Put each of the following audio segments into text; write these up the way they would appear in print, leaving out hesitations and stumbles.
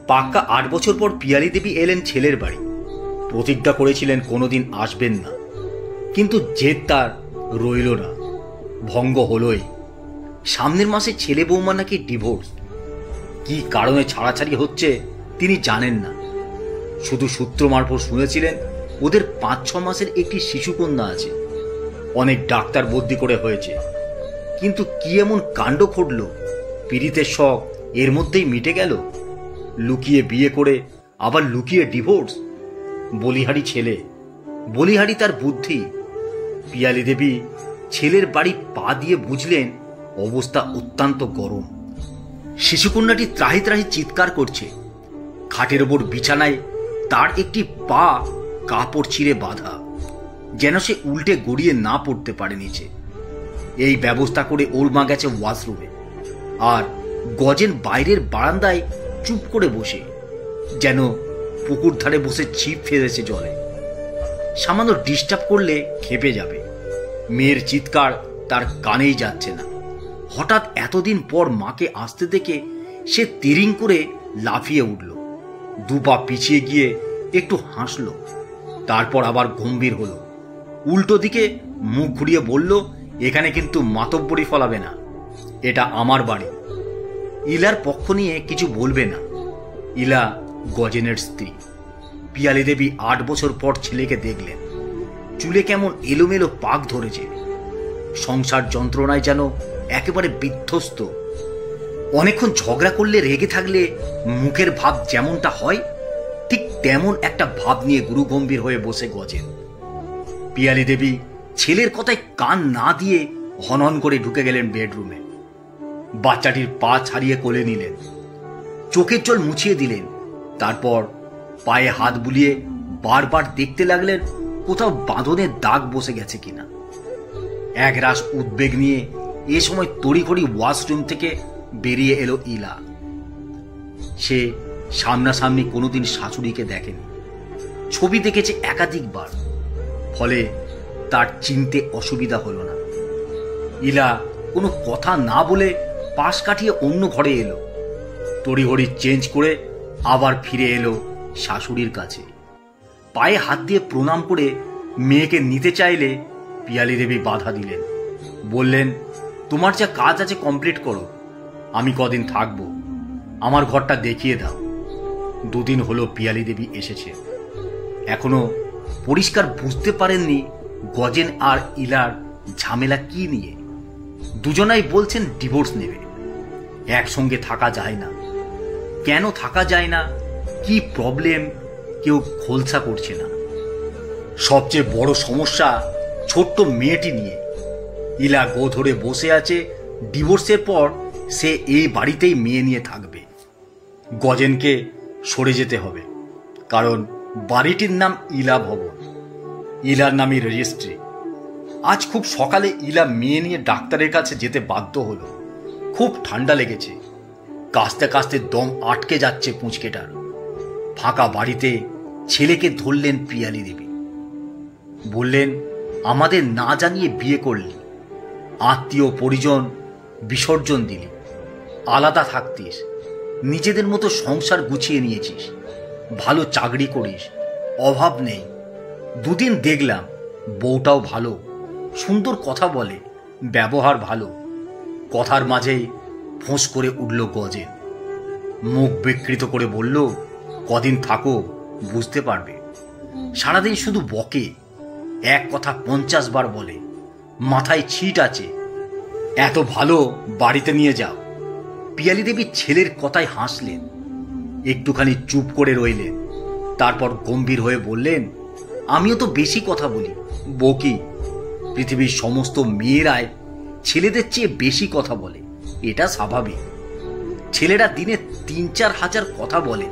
পাক্কা 8 বছর পর পিয়ালি দেবী এলেন ছেলের বাড়ি। প্রতিজ্ঞা করেছিলেন কোনোদিন আসবেন না, কিন্তু জেদ তার রইল না, ভঙ্গ হলোই। সামনের মাসে ছেলে বৌমা নাকি ডিভোর্স। কি কারণে ছাড়াছাড়ি হচ্ছে তিনি জানেন না, শুধু সূত্র মারফত শুনেছিলেন ওদের 5-6 মাসের একটি শিশুকন্যা আছে। অনেক ডাক্তার বদ্যি করে হয়েছে, কিন্তু কি এমন কাণ্ড ঘটল, পীড়িতের শখ এর মধ্যেই মিটে গেল। লুকিয়ে বিয়ে করে আবার লুকিয়ে ডিভোর্স। বলিহারি ছেলে, বলিহারি তার বুদ্ধি। পিয়ালি দেবী ছেলের বাড়ি পা দিয়ে বুঝলেন অবস্থা অত্যন্ত গরম। শিশুকন্যাটি ত্রাহি ত্রাহি চিৎকার করছে। খাটের ওপর বিছানায় তার একটি পা কাপড় ছিঁড়ে বাঁধা, যেন সে উল্টে গড়িয়ে না পড়তে পারে নিচে। এই ব্যবস্থা করে ওর মা গেছে ওয়াশরুমে, আর গজেন বাইরের বারান্দায় চুপ করে বসে, যেন পুকুর ধারে বসে ছিপ ফেলেছে জলে। সামান্য ডিস্টার্ব করলে খেপে যাবে। মেয়ের চিৎকার তার কানেই যাচ্ছে না। হঠাৎ এতদিন পর মাকে আসতে দেখে সে তিরিং করে লাফিয়ে উঠল, 2 পা পিছিয়ে গিয়ে একটু হাসল, তারপর আবার গম্ভীর হলো। উল্টো দিকে মুখ ঘুরিয়ে বলল, এখানে কিন্তু মাতব্বরি ফলাবে না, এটা আমার বাড়ি। ইলার পক্ষ নিয়ে কিছু বলবে না। ইলা গজেনের স্ত্রী। পিয়ালি দেবী 8 বছর পর ছেলেকে দেখলেন। চুলে কেমন এলোমেলো পাক ধরেছে, সংসার যন্ত্রণায় যেন একেবারে বিধ্বস্ত। অনেকক্ষণ ঝগড়া করলে রেগে থাকলে মুখের ভাব যেমনটা হয়, ঠিক তেমন একটা ভাব নিয়ে গুরুগম্ভীর হয়ে বসে গজেন। পিয়ালি দেবী ছেলের কথায় কান না দিয়ে হনহন করে ঢুকে গেলেন বেডরুমে। বাচ্চাটির পা ছাড়িয়ে কোলে নিলেন, চোখের জল মুছিয়ে দিলেন, তারপর পায়ে হাত বুলিয়ে বারবার দেখতে লাগলেন কোথাও বাঁধনের দাগ বসে গেছে কিনা। একরাশ উদ্বেগ নিয়ে এ সময় তড়িঘড়ি ওয়াশরুম থেকে বেরিয়ে এলো ইলা। সে সামনাসামনি কোনোদিন শাশুড়িকে দেখেনি, ছবি দেখেছে একাধিকবার, ফলে তার চিনতে অসুবিধা হলো না। ইলা কোনো কথা না বলে পাশ কাটিয়ে অন্য ঘরে এলো, তড়িঘড়ি চেঞ্জ করে আবার ফিরে এলো শাশুড়ির কাছে। পায়ে হাত দিয়ে প্রণাম করে মেয়েকে নিতে চাইলে পিয়ালি দেবী বাধা দিলেন, বললেন, তোমার যা কাজ আছে কমপ্লিট করো, আমি কদিন থাকবো, আমার ঘরটা দেখিয়ে দাও। 2 দিন হলো পিয়ালি দেবী এসেছে, এখনো পরিষ্কার বুঝতে পারেননি গজেন আর ইলার ঝামেলা কি নিয়ে। দুজনাই বলছেন ডিভোর্স নেবে, একসঙ্গে থাকা যায় না। কেন থাকা যায় না, কি প্রবলেম, কেউ খোলসা করছে না। সবচেয়ে বড় সমস্যা ছোট্ট মেয়েটি নিয়ে। ইলা গো ধরে বসে আছে, ডিভোর্সের পর সে এই বাড়িতেই মেয়ে নিয়ে থাকবে। গজেনকে সরে যেতে হবে, কারণ বাড়িটির নাম ইলা ভবন, ইলার নামই রেজিস্ট্রি। আজ খুব সকালে ইলা মেয়ে নিয়ে ডাক্তারের কাছে যেতে বাধ্য হলো। খুব ঠান্ডা লেগেছে, কাশতে কাশতে দম আটকে যাচ্ছে পুঁচকেটার। ফাঁকা বাড়িতে ছেলেকে ধরলেন পিয়ালি দেবী, বললেন, আমাদের না জানিয়ে বিয়ে করলি, আত্মীয় পরিজন বিসর্জন দিলি, আলাদা থাকতিস, নিজেদের মতো সংসার গুছিয়ে নিয়েছিস, ভালো চাকরি করিস, অভাব নেই। 2 দিন দেখলাম, বউটাও ভালো, সুন্দর কথা বলে, ব্যবহার ভালো। কথার মাঝেই ফোঁস করে উঠল গজেন, মুখ বিকৃত করে বলল, কদিন থাকো, বুঝতে পারবে। সারাদিন শুধু বকে, এক কথা 50 বার বলে, মাথায় ছিট আছে, এত ভালো বাড়িতে নিয়ে যাও। পিয়ালি দেবী ছেলের কথায় হাসলেন, একটুখানি চুপ করে রইলেন, তারপর গম্ভীর হয়ে বললেন, আমিও তো বেশি কথা বলি, বকি। পৃথিবীর সমস্ত মেয়েরাই ছেলেদের চেয়ে বেশি কথা বলে, এটা স্বাভাবিক। ছেলেরা দিনে 3-4 হাজার কথা বলে,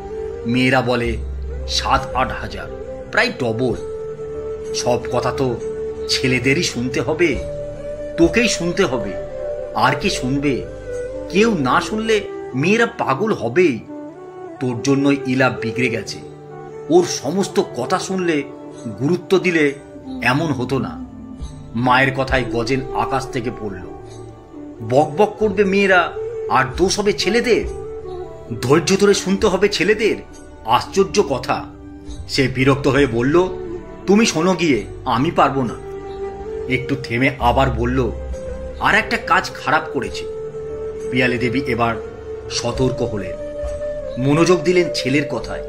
মেয়েরা বলে 7-8 হাজার, প্রায় ডবল। সব কথা তো ছেলেদেরই শুনতে হবে, তোকেই শুনতে হবে, আর কি শুনবে? কেউ না শুনলে মেয়েরা পাগল হবেই। তোর জন্যই ইলা বিগড়ে গেছে। ওর সমস্ত কথা শুনলে, গুরুত্ব দিলে এমন হতো না। মায়ের কথায় গজেন আকাশ থেকে পড়ল। বক বক করবে মেয়েরা, আর দোষ হবে ছেলেদের। ধৈর্য ধরে শুনতে হবে ছেলেদের? আশ্চর্য কথা। সে বিরক্ত হয়ে বলল, তুমি শোনো গিয়ে, আমি পারবো না। একটু থেমে আবার বলল, আর একটা কাজ খারাপ করেছে। পিয়ালি দেবী এবার সতর্ক হলেন, মনোযোগ দিলেন ছেলের কথায়।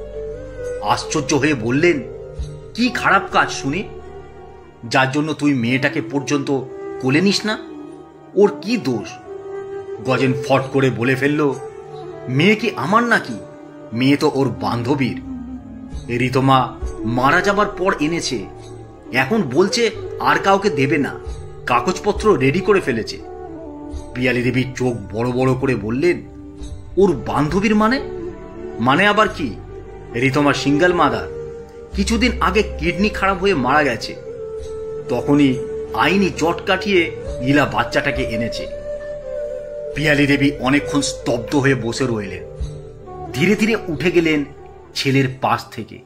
আশ্চর্য হয়ে বললেন, কি খারাপ কাজ শুনে? যার জন্য তুই মেয়েটাকে পর্যন্ত কোলে নিস না? ওর কি দোষ? গজেন ফট করে বলে ফেলল, মেয়ে কি আমার নাকি? মেয়ে তো ওর বান্ধবীর। ঋতমা মারা যাবার পর এনেছে, এখন বলছে আর কাউকে দেবে না, কাগজপত্র রেডি করে ফেলেছে। পিয়ালি দেবী চোখ বড় বড় করে বললেন, ওর বান্ধবীর মানে? মানে আবার কি? ঋতমা সিঙ্গেল মাদার, কিছুদিন আগে কিডনি খারাপ হয়ে মারা গেছে। তখনই আইনি জট কাটিয়ে ইলা বাচ্চাটাকে এনেছে। পিয়ালি দেবী অনেকক্ষণ স্তব্ধ হয়ে বসে রইলেন। ধীরে ধীরে উঠে গেলেন ছেলের পাশ থেকে।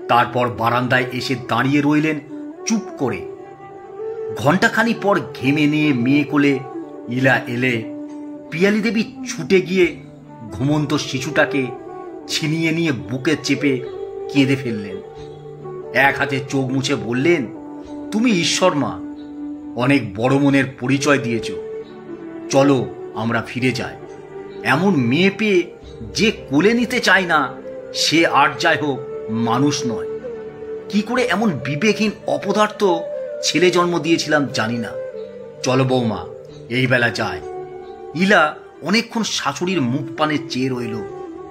তারপর বারান্দায় এসে দাঁড়িয়ে রইলেন চুপ করে। ঘণ্টাখানি পর ঘেমে নিয়ে মেয়ে কোলে ইলা এলে পিয়ালি দেবী ছুটে গিয়ে ঘুমন্ত শিশুটাকে ছিনিয়ে নিয়ে বুকে চেপে কেঁদে ফেললেন। এক হাতে চোখ মুছে বললেন, তুমি ঈশ্বর মা, অনেক বড় মনের পরিচয় দিয়েছ। চলো আমরা ফিরে যাই। এমন মেয়ে পেয়ে যে কোলে নিতে চায় না, সে আর যাই হোক মানুষ নয়। কি করে এমন বিবেকহীন অপদার্থ ছেলে জন্ম দিয়েছিলাম জানি না। চলো বৌমা, এই বেলা যায়। ইলা অনেকক্ষণ শাশুড়ির মুখ পানে চেয়ে রইল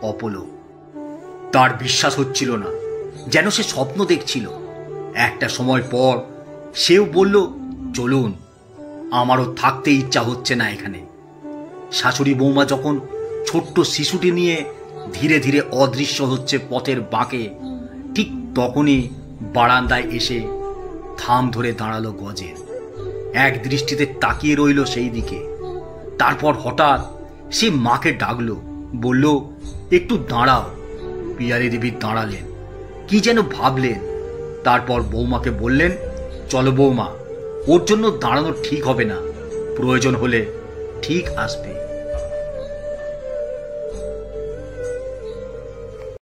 অপলক। তার বিশ্বাস হচ্ছিল না, যেন সে স্বপ্ন দেখছিল। একটা সময় পর সেও বলল, চলুন, আমারও থাকতে ইচ্ছা হচ্ছে না এখানে। শাশুড়ি বৌমা যখন ছোট্ট শিশুটি নিয়ে ধীরে ধীরে অদৃশ্য হচ্ছে পথের বাঁকে, ঠিক তখনই বারান্দায় এসে থাম ধরে দাঁড়ালো গজেন। এক দৃষ্টিতে তাকিয়ে রইল সেই দিকে। তারপর হঠাৎ সে মাকে ডাকলো, বলল, একটু দাঁড়াও। পিয়ালি দেবী দাঁড়ালেন, কি যেন ভাবলেন। তারপর বৌমাকে বললেন, চলো বৌমা, ওর জন্য দাঁড়ানো ঠিক হবে না, প্রয়োজন হলে ঠিক আসবে।